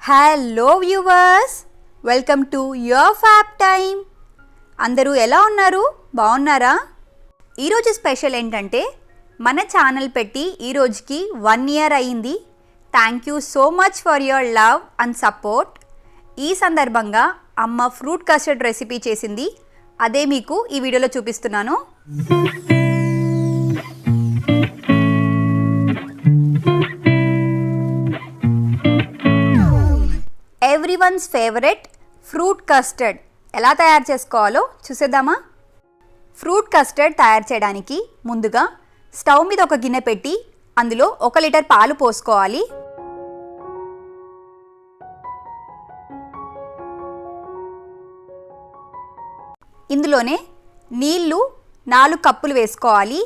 Hello viewers, welcome to your fab time. అందరూ ఎలా ఉన్నారు? బాగున్నారా? ఈరోజు స్పెషల్ ఏంటంటే మన ఛానల్ పెట్టి ఈరోజుకి 1 ఇయర్ అయింది. Thank you so much for your love and support. ఈ సందర్భంగా అమ్మ ఫ్రూట్ కస్టర్డ్ రెసిపీ చేసింది, అదే మీకు ఈ వీడియోలో చూపిస్తున్నాను. ఎవ్రీవన్స్ ఫేవరెట్ ఫ్రూట్ కస్టర్డ్ ఎలా తయారు చేసుకోవాలో చూసేద్దామా? ఫ్రూట్ కస్టర్డ్ తయారు చేయడానికి ముందుగా స్టవ్ మీద ఒక గిన్నె పెట్టి అందులో 1 లీటర్ పాలు పోసుకోవాలి. ఇందులోనే నీళ్లు 4 కప్పులు వేసుకోవాలి.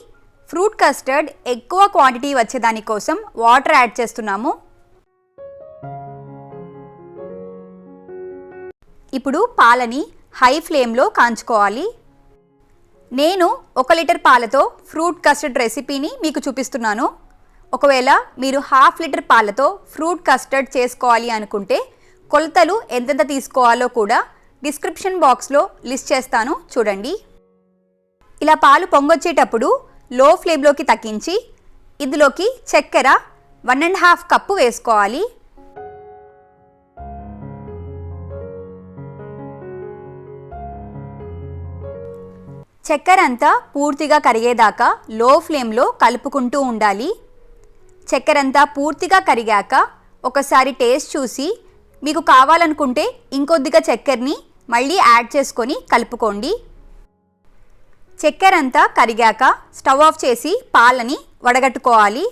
ఫ్రూట్ కస్టర్డ్ ఎక్కువ క్వాంటిటీ వచ్చేదానికోసం వాటర్ యాడ్ చేస్తున్నాము. ఇప్పుడు పాలని హై ఫ్లేమ్లో కాంచుకోవాలి. నేను 1 లీటర్ పాలతో ఫ్రూట్ కస్టర్డ్ రెసిపీని మీకు చూపిస్తున్నాను. ఒకవేళ మీరు 1/2 లీటర్ పాలతో ఫ్రూట్ కస్టర్డ్ చేసుకోవాలి అనుకుంటే కొలతలు ఎంతెంత తీసుకోవాలో కూడా డిస్క్రిప్షన్ బాక్స్లో లిస్ట్ చేస్తాను, చూడండి. ఇలా పాలు పొంగొచ్చేటప్పుడు లో ఫ్లేమ్లోకి తగ్గించి ఇందులోకి చక్కెర 1.5 కప్పు వేసుకోవాలి. చక్కెర అంతా పూర్తిగా కరిగేదాకా లో ఫ్లేమ్లో కలుపుకుంటూ ఉండాలి. చక్కెర అంతా పూర్తిగా కరిగాక ఒకసారి టేస్ట్ చూసి మీకు కావాలనుకుంటే ఇంకొద్దిగా చక్కెరని మళ్ళీ యాడ్ చేసుకొని కలుపుకోండి. చక్కెర అంతా కరిగాక స్టవ్ ఆఫ్ చేసి పాలని వడగట్టుకోవాలి.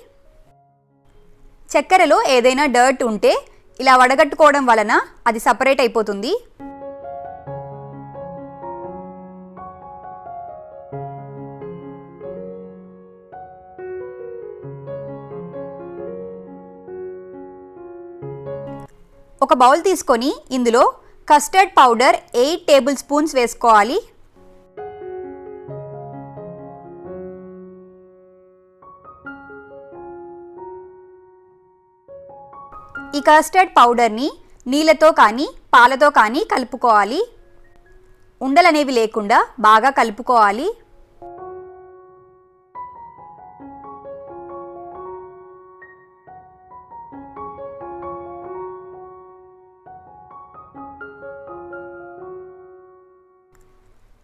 చక్కెరలో ఏదైనా డర్ట్ ఉంటే ఇలా వడగట్టుకోవడం వలన అది సపరేట్ అయిపోతుంది. ఒక బౌల్ తీసుకొని ఇందులో కస్టర్డ్ పౌడర్ 8 టేబుల్ స్పూన్స్ వేసుకోవాలి. ఈ కస్టర్డ్ పౌడర్ని నీళ్ళతో కానీ పాలతో కానీ కలుపుకోవాలి. ఉండలనేవి లేకుండా బాగా కలుపుకోవాలి.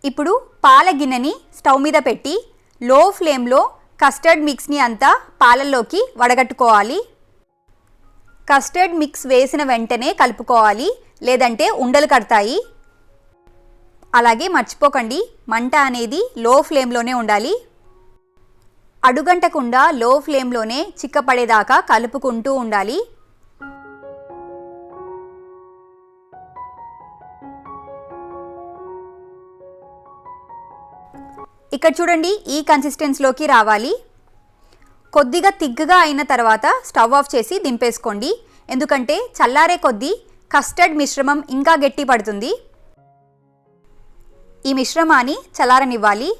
ఇప్పుడు పాల గిన్నెని స్టవ్ మీద పెట్టి లో ఫ్లేమ్లో కస్టర్డ్ మిక్స్ని అంతా పాలల్లోకి వడగట్టుకోవాలి. కస్టర్డ్ మిక్స్ వేసిన వెంటనే కలుపుకోవాలి, లేదంటే ఉండలు కడతాయి. అలాగే మర్చిపోకండి, మంట అనేది లో ఫ్లేమ్లోనే ఉండాలి. అడుగంటకుండా లో ఫ్లేమ్లోనే చిక్కపడేదాకా కలుపుకుంటూ ఉండాలి. ఇక్కడ చూడండి, ఈ కన్సిస్టెన్సీలోకి రావాలి. కొద్దిగా తిగ్గగా అయిన తర్వాత స్టవ్ ఆఫ్ చేసి దింపేసుకోండి, ఎందుకంటే చల్లారే కొద్దీ కస్టర్డ్ మిశ్రమం ఇంకా గట్టి పడుతుంది. ఈ మిశ్రమాన్ని చల్లారనివ్వాలి.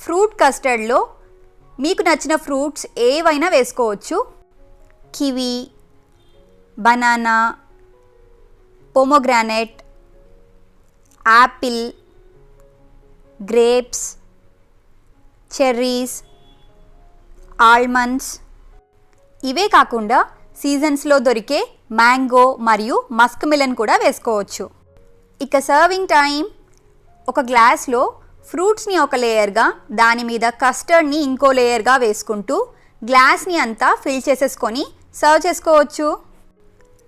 ఫ్రూట్ కస్టర్డ్లో మీకు నచ్చిన ఫ్రూట్స్ ఏవైనా వేసుకోవచ్చు. Kiwi, banana, pomegranate, Apple, grapes, cherries, almonds, ఇవే కాకుండా సీజన్స్లో దొరికే మ్యాంగో మరియు మస్క్ మిలన్ కూడా వేసుకోవచ్చు. ఇక సర్వింగ్ టైం. ఒక గ్లాస్లో ఫ్రూట్స్ని ఒక లేయర్గా, దాని మీద కస్టర్డ్ని ఇంకో లేయర్గా వేసుకుంటూ గ్లాస్ని అంతా ఫిల్ చేసేసుకొని సర్వ్ చేసుకోవచ్చు.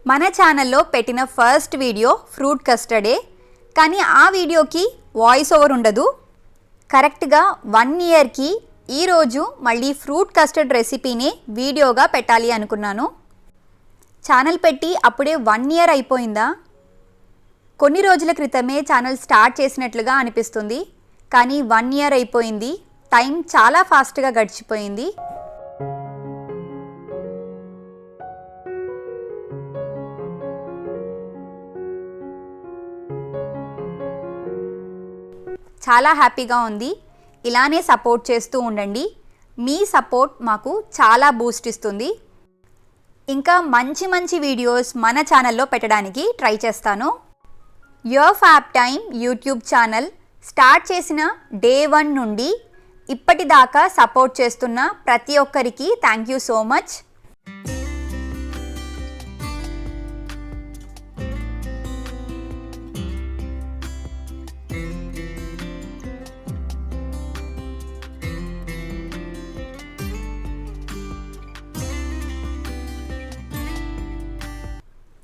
మన ఛానల్లో పెట్టిన ఫస్ట్ వీడియో ఫ్రూట్ కస్టర్డే, కానీ ఆ వీడియోకి వాయిస్ ఓవర్ ఉండదు. కరెక్ట్గా 1 ఇయర్కి ఈరోజు మళ్ళీ ఫ్రూట్ కస్టర్డ్ రెసిపీని వీడియోగా పెట్టాలి అనుకున్నాను. ఛానల్ పెట్టి అప్పుడే 1 ఇయర్ అయిపోయిందా? కొన్ని రోజుల క్రితమే ఛానల్ స్టార్ట్ చేసినట్లుగా అనిపిస్తుంది, కానీ 1 ఇయర్ అయిపోయింది. టైం చాలా ఫాస్ట్గా గడిచిపోయింది. చాలా హ్యాపీగా ఉంది. ఇలానే సపోర్ట్ చేస్తూ ఉండండి. మీ సపోర్ట్ మాకు చాలా బూస్ట్ ఇస్తుంది. ఇంకా మంచి మంచి వీడియోస్ మన ఛానల్లో పెట్టడానికి ట్రై చేస్తాను. Your fab time YouTube channel start చేసిన డే 1 నుండి ఇప్పటిదాకా సపోర్ట్ చేస్తున్న ప్రతి ఒక్కరికి thank you so much.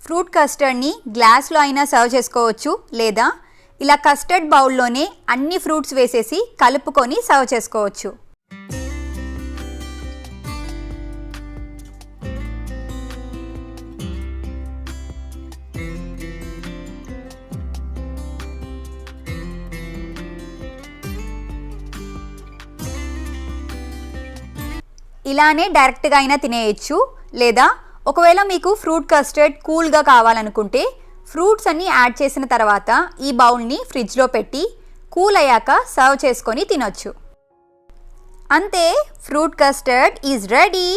Fruit కస్టర్డ్ని గ్లాస్లో అయినా సర్వ్ చేసుకోవచ్చు, లేదా ఇలా కస్టర్డ్ బౌల్లోనే అన్ని ఫ్రూట్స్ వేసేసి కలుపుకొని సర్వ్ చేసుకోవచ్చు. ఇలానే డైరెక్ట్గా అయినా తినేయచ్చు, లేదా ఒకవేళ మీకు ఫ్రూట్ కస్టర్డ్ కూల్గా కావాలనుకుంటే ఫ్రూట్స్ అన్నీ యాడ్ చేసిన తర్వాత ఈ బౌల్ని ఫ్రిడ్జ్లో పెట్టి కూల్ అయ్యాక సర్వ్ చేసుకొని తినొచ్చు. అంతే, ఫ్రూట్ కస్టర్డ్ ఈజ్ రెడీ.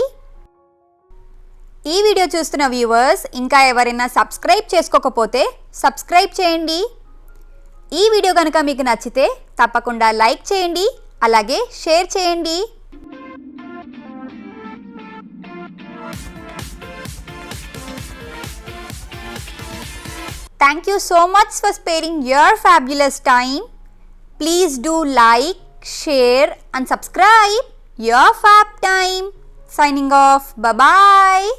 ఈ వీడియో చూస్తున్న వ్యూవర్స్ ఇంకా ఎవరైనా సబ్స్క్రైబ్ చేసుకోకపోతే సబ్స్క్రైబ్ చేయండి. ఈ వీడియో కనుక మీకు నచ్చితే తప్పకుండా లైక్ చేయండి, అలాగే షేర్ చేయండి. Thank you so much for sparing your fabulous time. Please do like, share and subscribe. Your Fab Time. Signing off. Bye-bye.